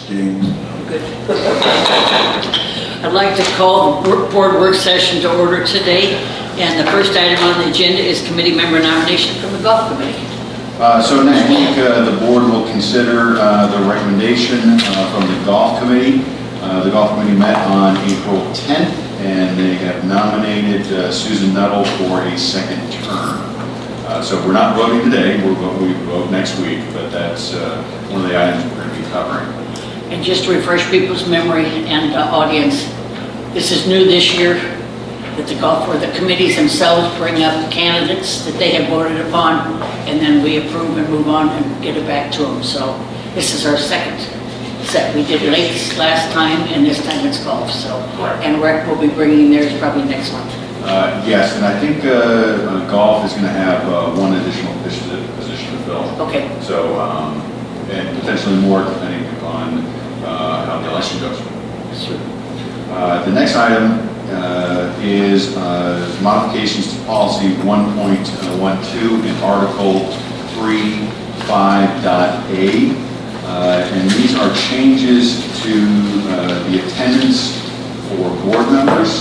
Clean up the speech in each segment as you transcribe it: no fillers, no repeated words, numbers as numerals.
Abstained. Good. I'd like to call the board work session to order today, and the first item on the agenda is committee member nomination from the golf committee. So next week, the board will consider the recommendation from the golf committee. The golf committee met on April 10th, and they have nominated Susan Nuttall for a second term. So we're not voting today, we vote next week, but that's one of the items we're going to be covering. And just to refresh people's memory and audience, this is new this year, that the committees themselves bring up candidates that they have voted upon, and then we approve and move on and get it back to them. So this is our second set. We did lakes last time, and this time it's golf. So, and rec will be bringing theirs probably next month. Yes, and I think golf is going to have one additional position to fill. Okay. So, and potentially more depending upon how the election goes. Sure. The next item is modifications to policy 1.12 in Article 3.5.a. And these are changes to the attendance for board members.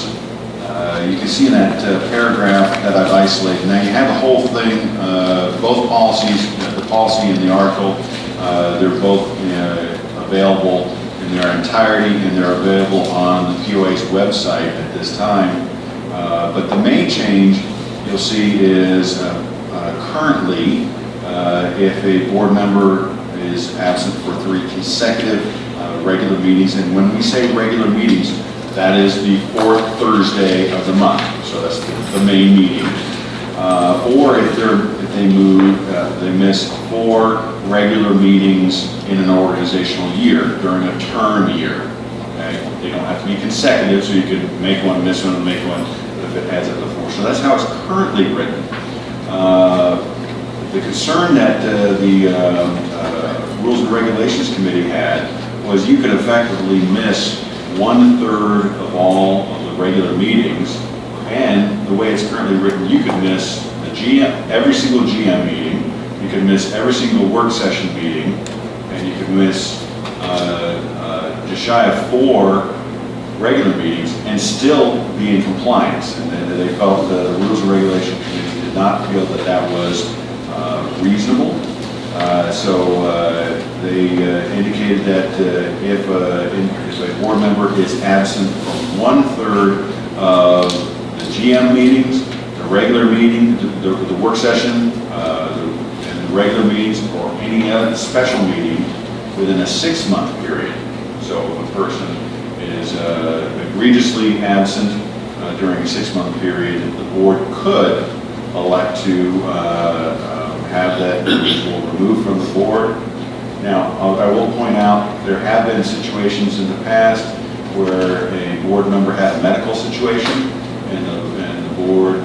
You can see in that paragraph that I've isolated. Now you have the whole thing, both policies, the policy and the article, they're both available in their entirety, and they're available on the POA's website at this time. But the main change you'll see is currently if a board member is absent for 3 consecutive regular meetings, and when we say regular meetings, that is the 4th Thursday of the month, so that's the main meeting. Or if they miss 4 regular meetings in an organizational year during a term year. Okay? They don't have to be consecutive, so you could make one, miss one, and make one if it adds up to 4. So that's how it's currently written. The concern that the Rules and Regulations Committee had was you could effectively miss 1/3 of all of the regular meetings, and the way it's currently written, you could miss the every single GM meeting, you could miss every single work session meeting, and you could miss just shy of 4 regular meetings and still be in compliance. And they felt the Rules and Regulations Committee did not feel that that was reasonable. So they indicated that if a board member is absent from 1/3 of the GM meetings, the regular meeting, the work session, and the regular meetings, or any other special meeting within a 6-month period. So if a person is egregiously absent during a 6-month period, the board could elect to have that individual removed from the board. Now, I will point out there have been situations in the past where a board member had a medical situation, and the board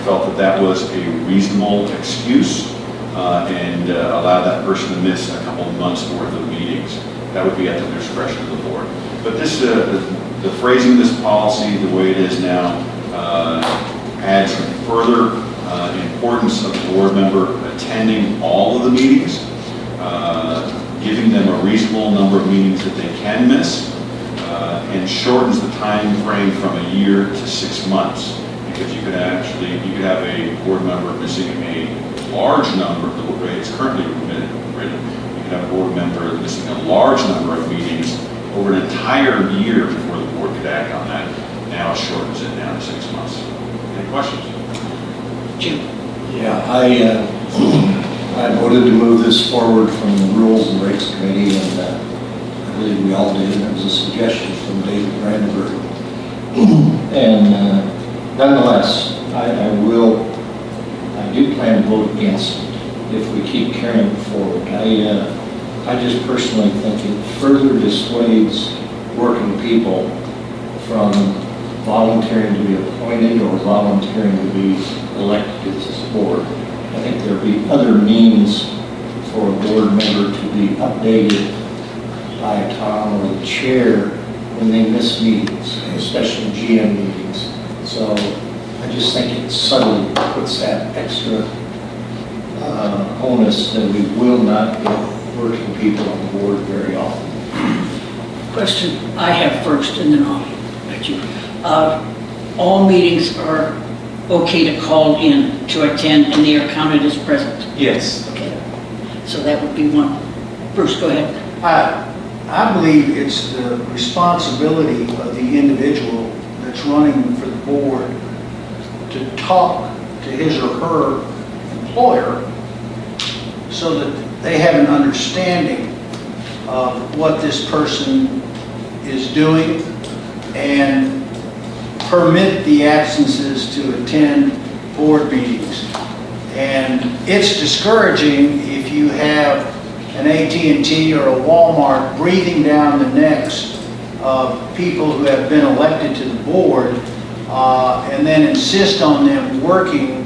felt that that was a reasonable excuse and allowed that person to miss a couple of months worth of meetings. That would be at the discretion of the board. But this, the phrasing of this policy, the way it is now, adds further importance of the board member attending all of the meetings, giving them a reasonable number of meetings that they can miss, and shortens the time frame from a year to 6 months. Because you could have a board member missing a large number, the way it's currently written, you could have a board member missing a large number of meetings over an entire year before the board could act on that. Now it shortens it down to 6 months. Any questions? Jim? Yeah, I voted to move this forward from the Rules and Regs Committee, and I believe we all did. It was a suggestion from David Brandenburg. And nonetheless, I do plan to vote against it if we keep carrying it forward. I just personally think it further dissuades working people from volunteering to be appointed or volunteering to be elected to this board. I think there'll be other means for a board member to be updated by Tom or the chair when they miss meetings, especially GM meetings. So I just think it subtly puts that extra onus that we will not get working people on board very often. Question I have first, and then I'll let you. All meetings are okay to call in to attend, and they are counted as present? Yes. Okay, so that would be one. Bruce, go ahead. I believe it's the responsibility of the individual that's running for the board to talk to his or her employer so that they have an understanding of what this person is doing and permit the absences to attend board meetings. And it's discouraging if you have an AT&T or a Walmart breathing down the necks of people who have been elected to the board and then insist on them working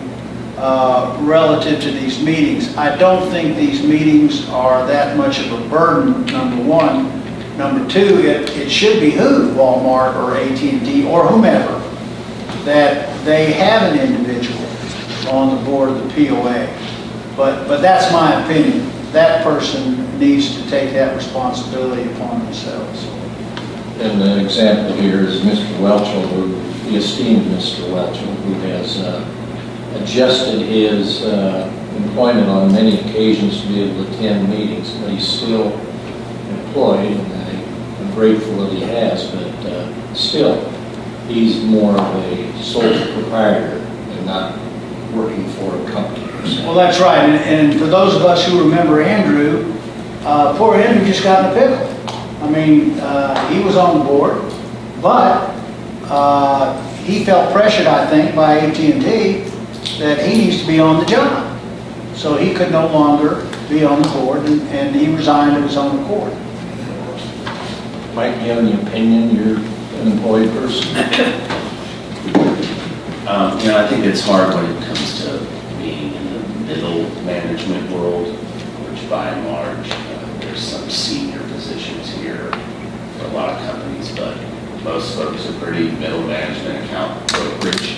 relative to these meetings. I don't think these meetings are that much of a burden, number one. Number two, it should behoove Walmart or AT&T or whomever that they have an individual on the board of the POA. But that's my opinion. That person needs to take that responsibility upon themselves. And the example here is Mr. Welchel, the esteemed Mr. Welchel, who has adjusted his employment on many occasions to be able to attend meetings, but he's still employed, and I'm grateful that he has, but still, he's more of a sole proprietor and not working for a company. Well, that's right. And for those of us who remember Andrew, poor Andrew just got in a pickle. I mean, he was on the board, but he felt pressured, I think, by AT&T that he needs to be on the job. So he could no longer be on the board, and he resigned of his own accord. Mike, do you have any opinion? You're an employed person. I think it's hard when it comes to being in the middle management world, which by and large, there's some senior positions here for a lot of companies, but most folks are pretty middle management account brokerage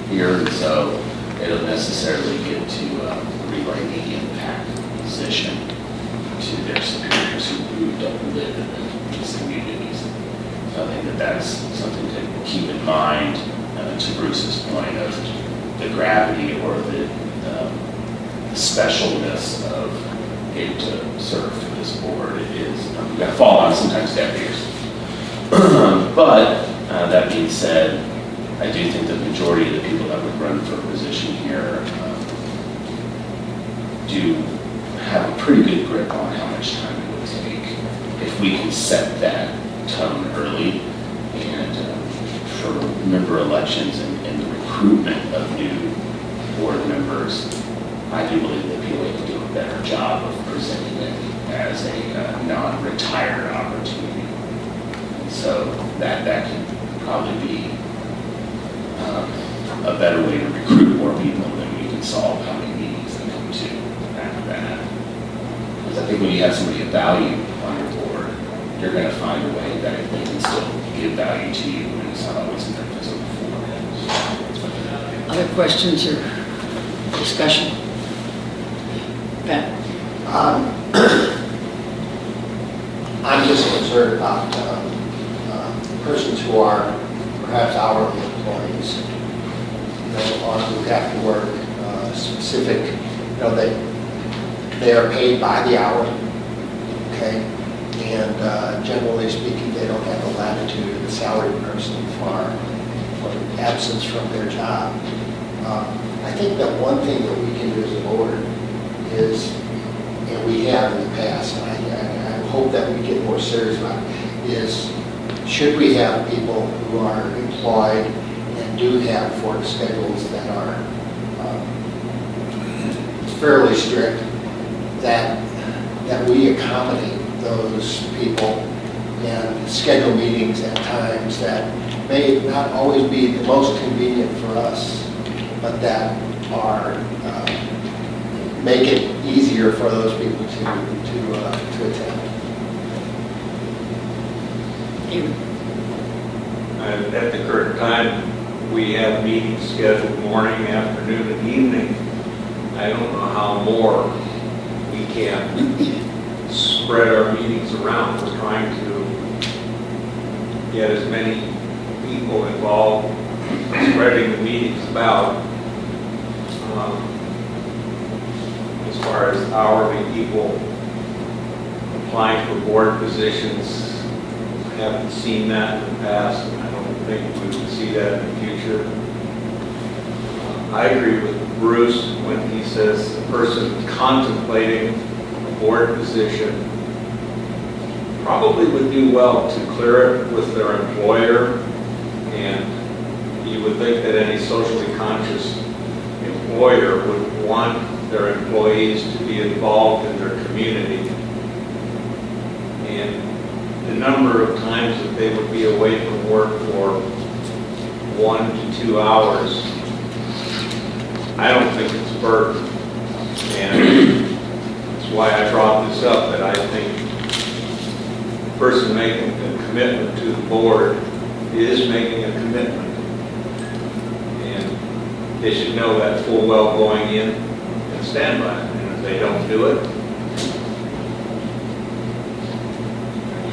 here, and so they don't necessarily get to relay the impact position to their superiors who moved up and live in these communities. So I think that that's something to keep in mind. To Bruce's point of the gravity or the specialness of getting to serve for this board, it is going to fall on sometimes deaf ears. But that being said, I do think the majority of the people that would run for a position here do have a pretty good grip on how much time it would take if we can set that tone early. And for member elections and the recruitment of new board members, I do believe that POA can do a better job of presenting it as a non-retired opportunity. So that can probably be a better way to recruit more people than we can solve how many meetings they come to after that. Because I think when you have somebody of value on your board, you're going to find a way that they can still give value to you, and it's not always in their physical form. Other questions or discussion? Pat? I'm just concerned about persons who are perhaps hourly employees, or who have to work specific, they are paid by the hour, okay? And generally speaking, they don't have the latitude of the salaried person for absence from their job. I think that one thing that we can do as a board is, and we have in the past, and I hope that we get more serious about it, is should we have people who are employed and do have work schedules that are fairly strict, that we accommodate those people and schedule meetings at times that may not always be the most convenient for us, but that are make it easier for those people to attend. At the current time, we have meetings scheduled morning, afternoon, and evening. I don't know how more we can spread our meetings around. We're trying to get as many people involved, spreading the meetings about. As far as hourly people applying for board positions, I haven't seen that in the past, and I don't think we would see that in the future. I agree with Bruce when he says the person contemplating a board position probably would do well to clear it with their employer, and you would think that any socially conscious employer would want their employees to be involved in their community. And the number of times that they would be away from work for 1 to 2 hours, I don't think it's a burden. And that's why I brought this up, that I think the person making a commitment to the board is making a commitment. And they should know that full well going in and stand by it. And if they don't do it,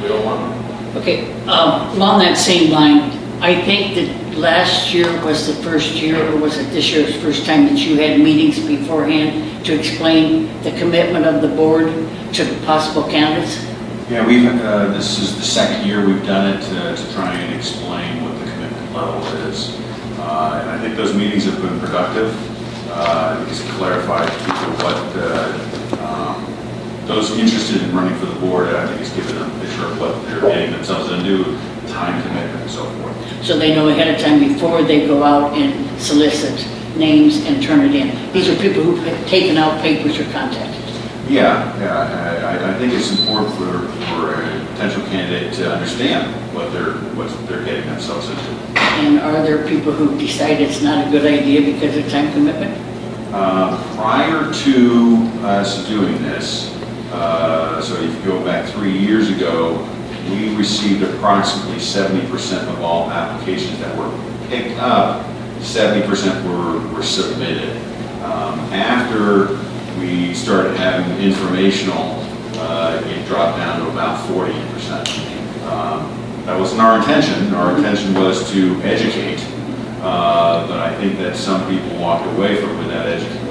we don't want them. Okay, along that same line, I think that last year was the first year, or was it this year's first time that you had meetings beforehand to explain the commitment of the board to possible candidates? Yeah, this is the second year we've done it to try and explain what the commitment level is. And I think those meetings have been productive. It's clarified to people what those interested in running for the board, I think it's given them a picture of what they're getting themselves into, time commitment and so forth. So they know ahead of time before they go out and solicit names and turn it in. These are people who've taken out papers or contacted. Yeah, I think it's important for a potential candidate to understand what they're getting themselves into. And are there people who decide it's not a good idea because of time commitment? Prior to us doing this, so if you go back 3 years ago, we received approximately 70% of all applications that were picked up, 70% were submitted. After we started having informational, it dropped down to about 40%. That wasn't our intention. Our intention was to educate, but I think that some people walked away from with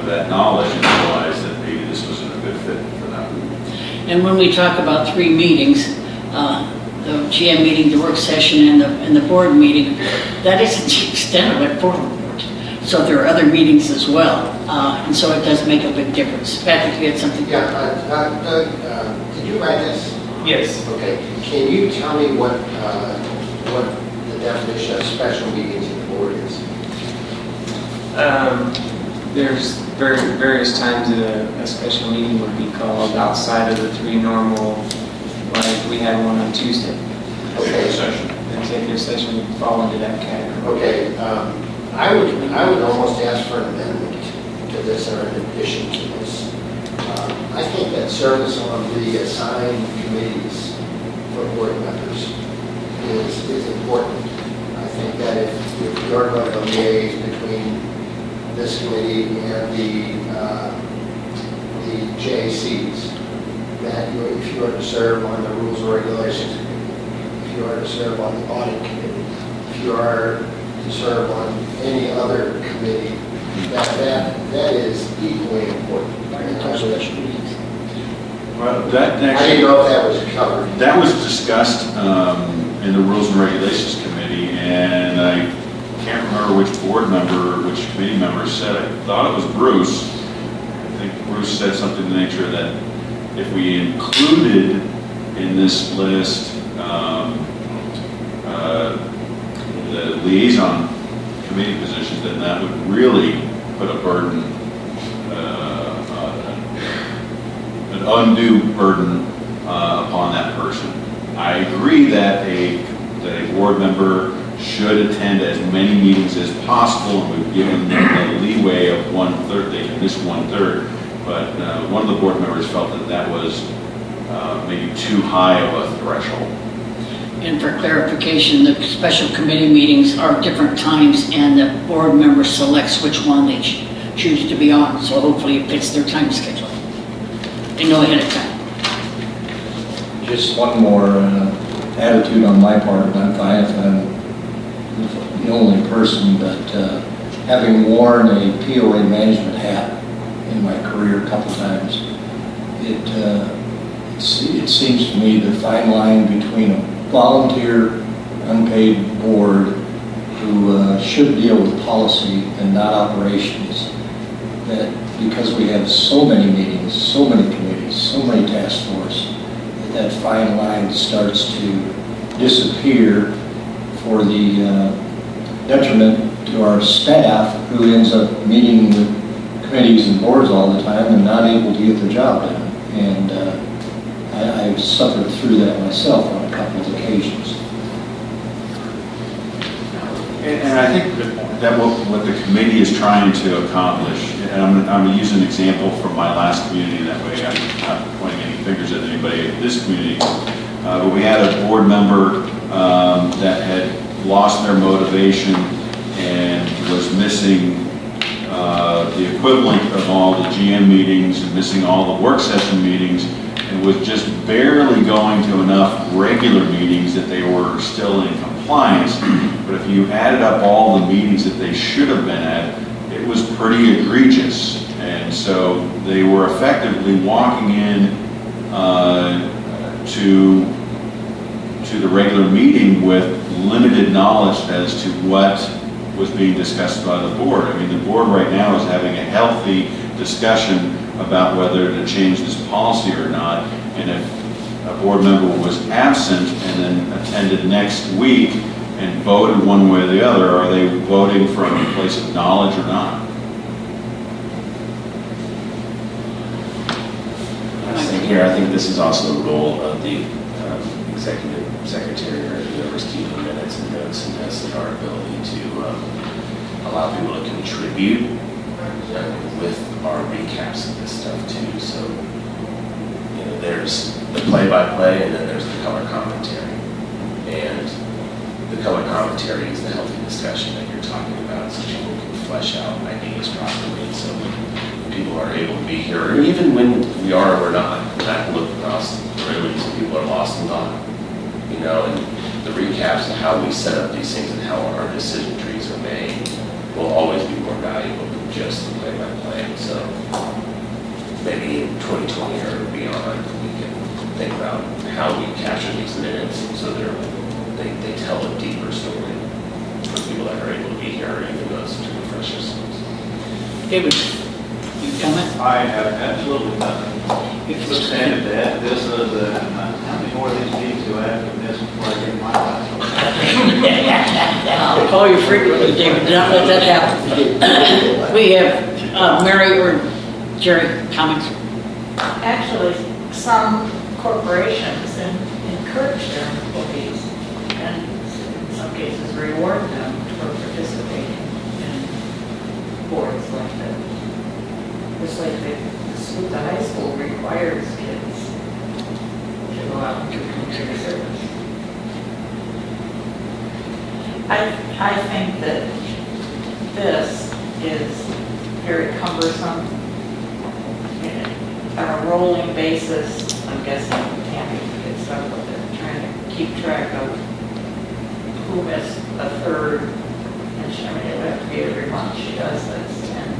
that knowledge and realized that maybe this wasn't a good fit for them. And when we talk about 3 meetings, the GM meeting, the work session, and the board meeting, that isn't the extent of it for the board. So there are other meetings as well, and so it does make a big difference. Patrick, you had something? Yeah, Doug, did you write this? Yes. Okay. Can you tell me what the definition of special meetings in the board is? There's various times that a special meeting would be called outside of the 3 normal, like we had one on Tuesday. Okay. The executive session would fall into that category. Okay. I would almost ask for an amendment to this or an addition to this. I think that service on the assigned committees for board members is important. I think that if you're going to liaise between this committee and the JACs, that if you are to serve on the Rules and Regulations Committee, if you are to serve on the Audit Committee, if you are to serve on any other committee, that is equally important. Well, that I didn't actually, know if that was covered. that was discussed in the Rules and Regulations Committee, and I can't remember which board member, which committee member said, I thought it was Bruce. I think Bruce said something in the nature that if we included in this list the liaison committee positions, then that would really put a burden, an undue burden upon that person. I agree that a board member should attend as many meetings as possible, and we've given them the leeway of 1/3, they can miss 1/3, but one of the board members felt that was maybe too high of a threshold. And for clarification, the special committee meetings are different times, and the board member selects which one they choose to be on, so hopefully it fits their time schedule. They know ahead of time. Just one more attitude on my part, and I'm fine if I'm the only person, but having worn a POA management hat in my career a couple times, it seems to me the fine line between a volunteer, unpaid board who should deal with policy and not operations, that because we have so many meetings, so many committees, so many task force, that fine line starts to disappear for the detriment to our staff, who ends up meeting with committees and boards all the time and not able to get their job done. And I've suffered through that myself on a couple of occasions. And I think that what the committee is trying to accomplish, and I'm going to use an example from my last community, that way I'm not pointing any fingers at anybody at this community, but we had a board member that had lost their motivation and was missing the equivalent of all the GM meetings and missing all the work session meetings, and was just barely going to enough regular meetings that they were still in compliance. But if you added up all the meetings that they should have been at, it was pretty egregious. And so they were effectively walking in to the regular meeting with limited knowledge as to what was being discussed by the board. I mean, the board right now is having a healthy discussion about whether to change this policy or not. And if a board member was absent and then attended next week and voted one way or the other, are they voting from a place of knowledge or not? Here, I think this is also the role of the executive secretary or whoever's keeping minutes and notes, and has our ability to allow people to contribute with our recaps of this stuff too. So, you know, there's the play-by-play, and then there's the color commentary. And the color commentary is the healthy discussion that you're talking about, so people can flesh out ideas properly. And so when people are able to be here, or even when we are or we're not, I can look across the room and some people are lost and gone. You know, and the recaps of how we set up these things and how our decision trees are made will always be more valuable than just the play-by-play. So maybe in 2020 or beyond, we can think about how we capture these minutes so they tell a deeper story for people that are able to be here, even those to refresh themselves. David, you comment? I have absolutely nothing. Just saying to add this is, how many more of these meetings do I have to miss before I get my last one? I'll call you frequently, David, do not let that happen. We have Mary or Jerry comments. Actually, some corporations encourage their employees and in some cases reward them for participating in boards like that. Just like the high school requires kids to go out and do community service. I think that this is very cumbersome. On a rolling basis, I'm guessing Tammy gets stuck with it, trying to keep track of who missed a third. And she, I mean, it would have to be every month she does this. And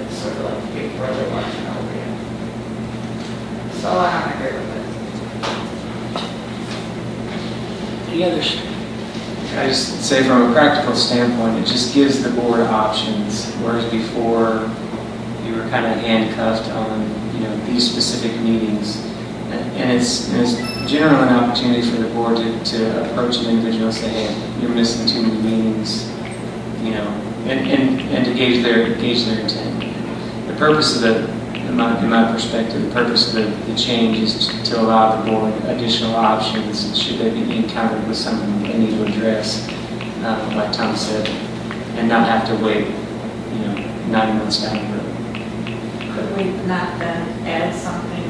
it's sort of like a big brother watching over you. So I don't agree with it. Any others? I just say from a practical standpoint, it just gives the board options, whereas before you were kind of handcuffed on, you know, these specific meetings. And it's generally an opportunity for the board to approach an individual and say, hey, you're missing too many meetings, you know, and to gauge their intent. The purpose of in my perspective, the purpose of the change is to allow the board additional options should they be encountered with something they need to address, like Tom said, and not have to wait, 9 months down the road. Could we not then add something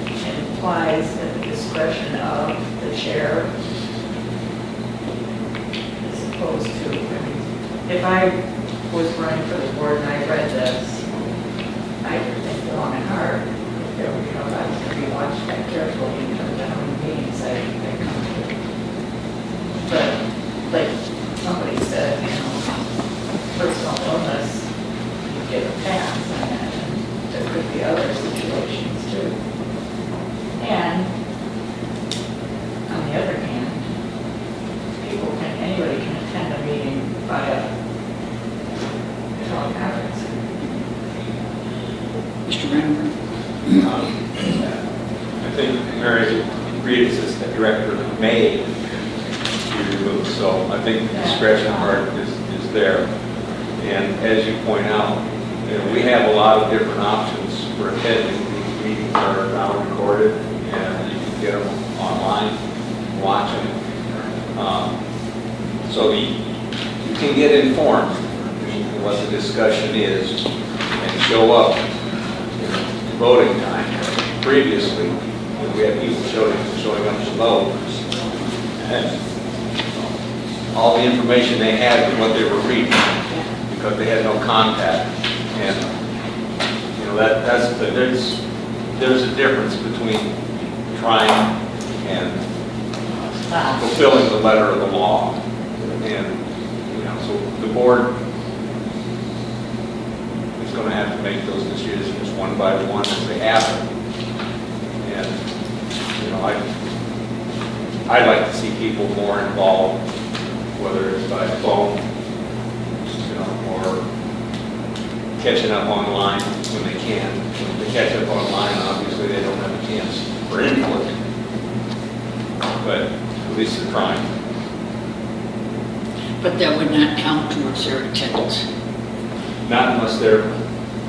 that implies at the discretion of the chair as opposed to, if I was running for the board and I read this, I would think long and hard, if I was going to be watched that carefully, they come to. But like somebody said, you know, personal illness, you get a pass on that, and there could be other situations too. And on the other hand, anybody can attend a meeting via teleconference. Mr. Brandenburg? I think Mary reads as the director may be removed, so I think the discretion part is there. And as you point out, you know, we have a lot of different options for attending. These meetings are now recorded, and you can get them online, watch them. So you can get informed in what the discussion is and show up in voting time. Previously, we had people showing up to vote, and all the information they had was what they were reading because they had no contact. And you know there's a difference between trying and fulfilling the letter of the law. And, you know, so the board is going to have to make those decisions one by one as they happen. And, you know, I'd like to see people more involved, whether it's by phone, you know, or catching up online when they can. When they catch up online, obviously they don't have a chance for input, but at least they're trying. But that would not count towards their attendance. Not unless they're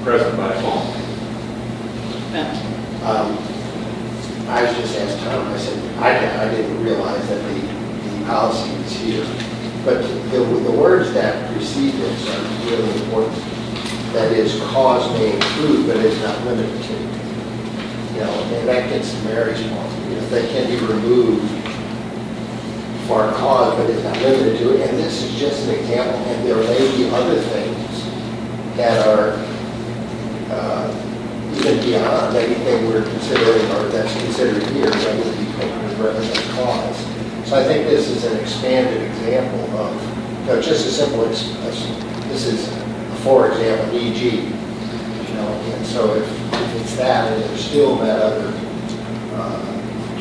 present by phone. I was just asked Tom, I said, I didn't realize that the policy was here. But the words that precede this are really important. That is, cause may include, but is not limited to. You know, and that gets to Mary's point. You know, they can be removed for a cause, but is not limited to it. And this is just an example, and there may be other things that are even beyond anything we're considering or that's considered here, rather than cause. So I think this is an expanded example of, you know, just a simple, this is, for example, EG, you know, and so if it's that, and there's still that other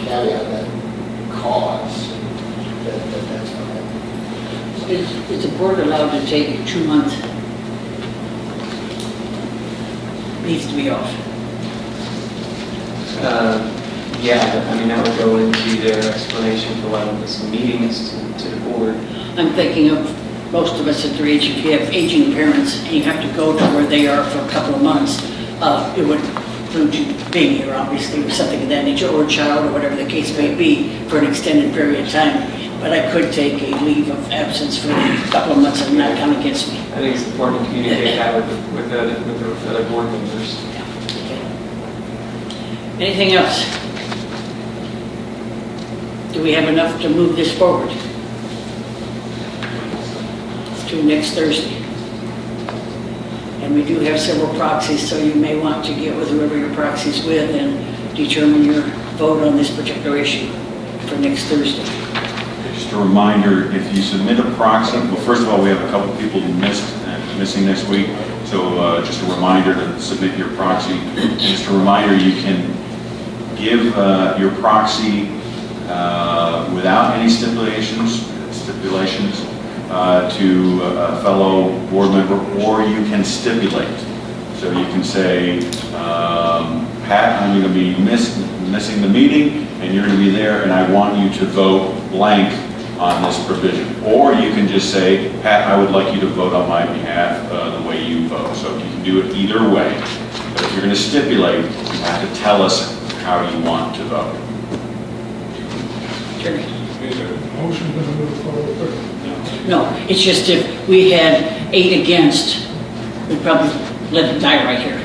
caveat, that cause, that's fine. Is the board allowed to take a 2-month? Needs to be off. Yeah, I mean, that would go into their explanation for why we're missing meetings to the board. I'm thinking of most of us at their age, if you have aging parents and you have to go to where they are for a couple of months, it would include you being here, obviously, or something of that nature, or a child, or whatever the case may be, for an extended period of time. But I could take a leave of absence for a couple of months and not count against me. I think it's important to communicate that with the other board members. Okay. Anything else? Do we have enough to move this forward to next Thursday? And we do have several proxies, so you may want to get with whoever your proxy's with and determine your vote on this particular issue for next Thursday. Just a reminder, if you submit a proxy, well, first of all, we have a couple of people missing next week, so just a reminder to submit your proxy. And just a reminder, you can give your proxy without any stipulations to a fellow board member, or you can stipulate. So you can say, Pat, I'm going to be missing the meeting, and you're going to be there, and I want you to vote blank on this provision. Or you can just say, Pat, I would like you to vote on my behalf the way you vote. So you can do it either way. But if you're going to stipulate, you have to tell us how you want to vote. Sure. Is there a motion going to move forward? No, it's just if we had 8 against, we'd probably let it die right here.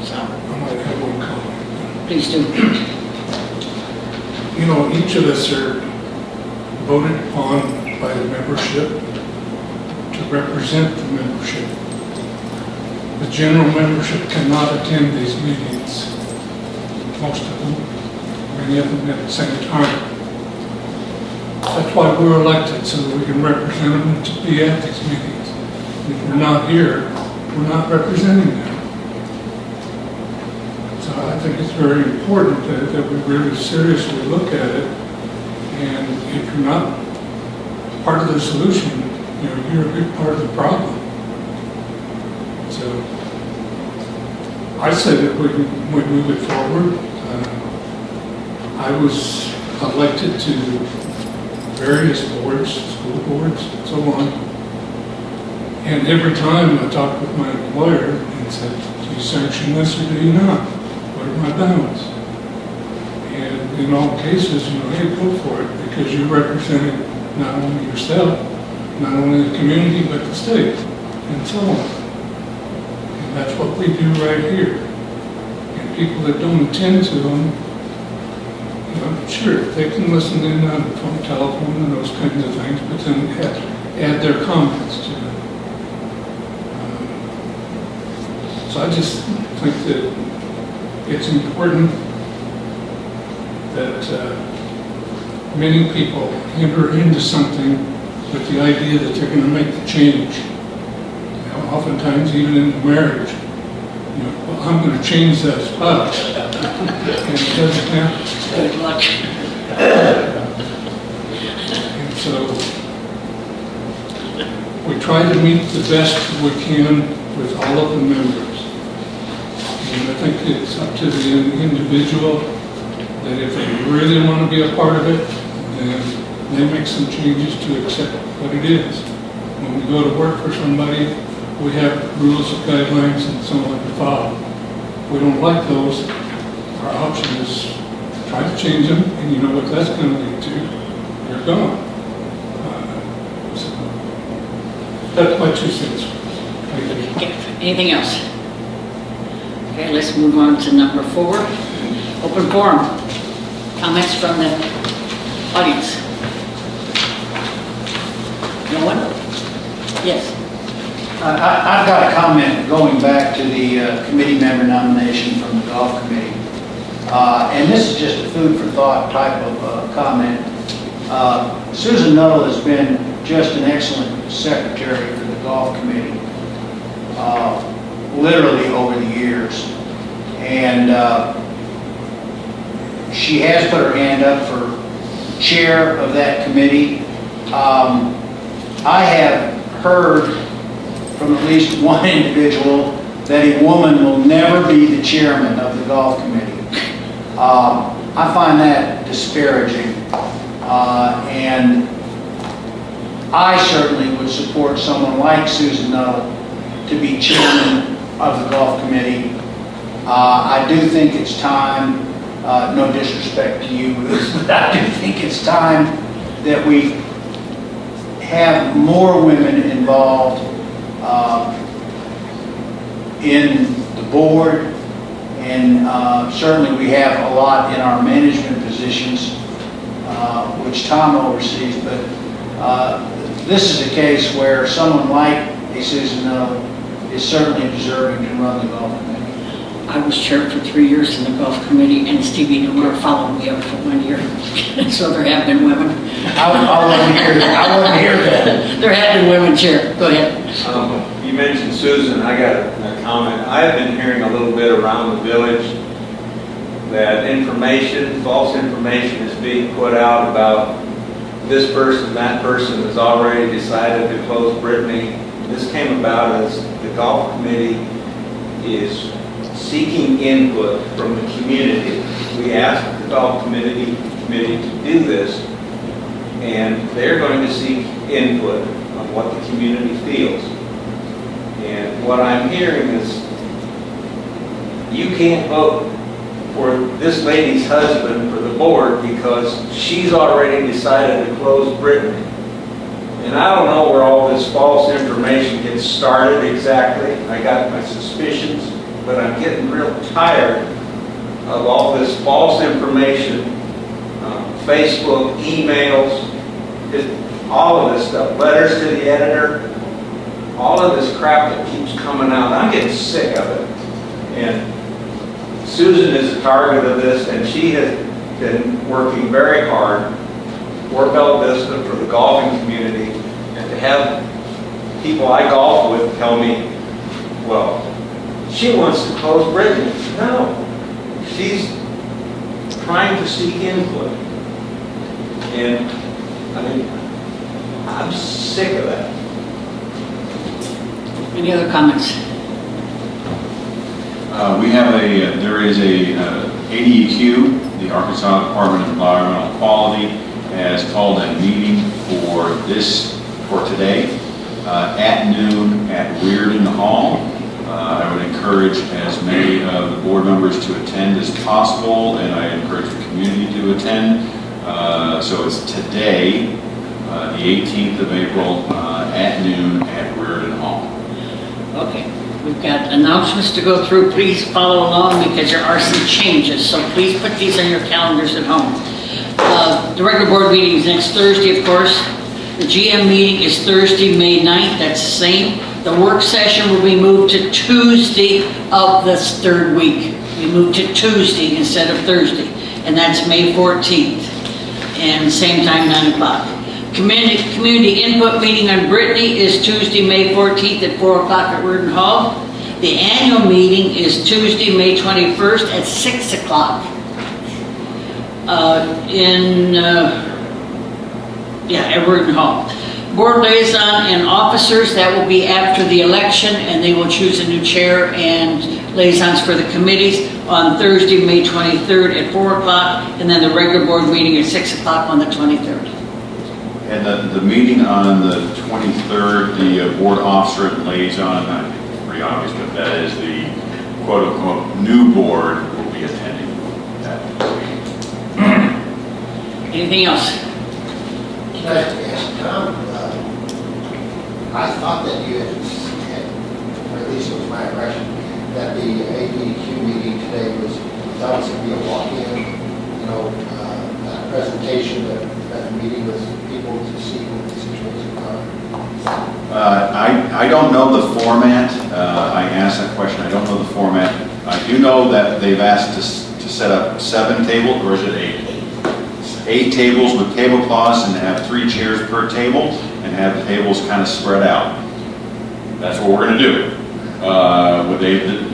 So, I might have one comment. please do. You know, each of us are voted upon by the membership to represent the membership. The general membership cannot attend these meetings, most of them. many of them at the same time. That's why we're elected, so that we can represent them and to be at these meetings. If we're not here, we're not representing them. So I think it's very important that we really seriously look at it. And if you're not part of the solution, you're a big part of the problem. So I say that we move it forward. I was elected to various boards, school boards, and so on. And every time I talked with my employer and said, do you sanction this or do you not? What are my bounds? And in all cases, hey, go for it, because you're representing not only yourself, not only the community, but the state, and so on. And that's what we do right here. And people that don't attend to them, sure, they can listen in on the phone, telephone, and those kinds of things, but then add their comments to it. So I just think that it's important that many people enter into something with the idea that they're going to make the change. Oftentimes, even in marriage, well, I'm going to change that spouse. And it doesn't happen. Good luck. And so we try to meet the best we can with all of the members. And I think it's up to the individual that if they really want to be a part of it, then they make some changes to accept what it is. When we go to work for somebody, we have rules and guidelines and so on to follow. If we don't like those, our option is try to change them, and you know what that's going to lead to. You're gone. So that's my 2 cents. Okay, anything else? Okay, let's move on to number 4. Open forum. Comments from the audience? No one? Yes. I've got a comment going back to the committee member nomination from the golf committee. And this is just a food for thought type of comment. Susan Nuttall has been just an excellent secretary for the golf committee, literally over the years. And she has put her hand up for chair of that committee. I have heard from at least one individual that a woman will never be the chairman of the golf committee. I find that disparaging, and I certainly would support someone like Susan Nuttall to be chairman of the golf committee. I do think it's time, no disrespect to you, but I do think it's time that we have more women involved in the board, and certainly we have a lot in our management positions, which Tom oversees, but this is a case where someone like a Susan Nuttall is certainly deserving to run the golf committee. I was chair for 3 years in the golf committee, and Stevie Nemar followed me up for 1 year. So there have been women. I wasn't here that. There have been women chair. Go ahead. You mentioned Susan, I got a comment. I've been hearing a little bit around the village that false information is being put out about this person, that person has already decided to close Brittany. This came about as the golf committee is seeking input from the community. We asked the golf committee to do this, and they're going to seek input on what the community feels. And what I'm hearing is you can't vote for this lady's husband for the board because she's already decided to close Brittany. And I don't know where all this false information gets started exactly. I got my suspicions, but I'm getting real tired of all this false information, Facebook, emails, all of this stuff, letters to the editor, all of this crap that keeps coming out. I'm getting sick of it. And Susan is a target of this, and she has been working very hard for Bella Vista, for the golfing community, and to have people I golf with tell me, well, she wants to close Brittany. No, she's trying to seek input. And I mean, I'm sick of that. Any other comments? There is a ADEQ, the Arkansas Department of Environmental Quality, has called a meeting for today at noon at Reardon Hall. I would encourage as many of the board members to attend as possible, and I encourage the community to attend. So it's today, the 18th of April, at noon at Reardon Hall. Okay, we've got announcements to go through. Please follow along because there are some changes, so please put these on your calendars at home. The regular board meeting is next Thursday, of course. The GM meeting is Thursday, May 9th, that's the same. The work session will be moved to Tuesday of this third week. We moved to Tuesday instead of Thursday, and that's May 14th. And same time, 9 o'clock. Community input meeting on Brittany is Tuesday, May 14th at 4 o'clock at Reardon Hall. The annual meeting is Tuesday, May 21st at 6 o'clock. At Reardon Hall. Board liaison and officers, that will be after the election, and they will choose a new chair and liaisons for the committees on Thursday, May 23rd at 4 o'clock, and then the regular board meeting at 6 o'clock on the 23rd. And the meeting on the 23rd, the board officer and liaison, I think it's pretty obvious, but that is the quote-unquote new board will be attending that meeting. Anything else? Can I ask Tom, I thought that you had, or at least it was my impression, that the ADQ meeting today was going to be a walk-in, not a presentation, but a meeting with people to see what the situations are. I don't know the format. I asked that question. I don't know the format. I do know that they've asked us to set up 7 tables, or is it 8? 8 tables with tablecloths and have 3 chairs per table and have the tables kind of spread out. That's what we're going to do.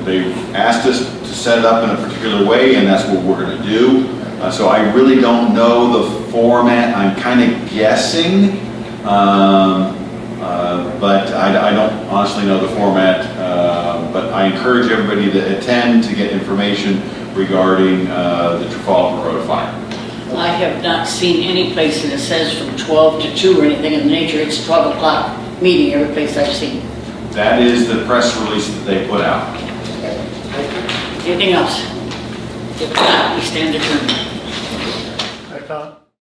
They've asked us to set it up in a particular way, and that's what we're going to do. So I really don't know the format. I'm kind of guessing, but I don't honestly know the format. But I encourage everybody to attend to get information regarding the Trafalgar Road fire. I have not seen any place that it says from 12 to 2 or anything of the nature. It's 12 o'clock meeting every place I've seen. That is the press release that they put out. Anything else? If not, we stand adjourned. Hi, Tom.